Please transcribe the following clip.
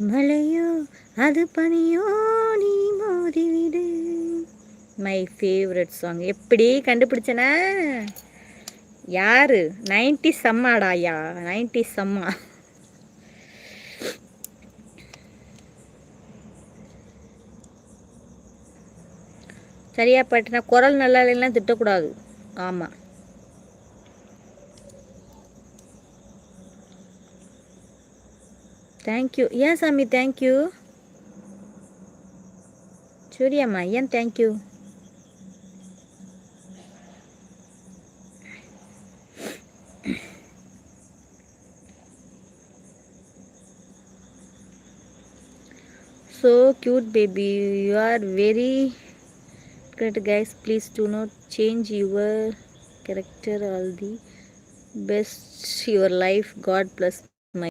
மலையோ அது பனியோ நீ மோதிவிடு. My favourite song. எப்படி கண்டுபிடிச்சனா? யாரு? 90 சம்மாடாயா, 90 சம்மா. சரியா பாட்டுனா குரல் நல்லா இல்லைன்னா திட்டக்கூடாது. ஆமாம். தேங்க்யூ. ஏன் சாமி தேங்க்யூ? சூரியாம்மா ஏன் thank you? So cute baby, you are very great guys. Please do not change your character. All the best your life. God bless.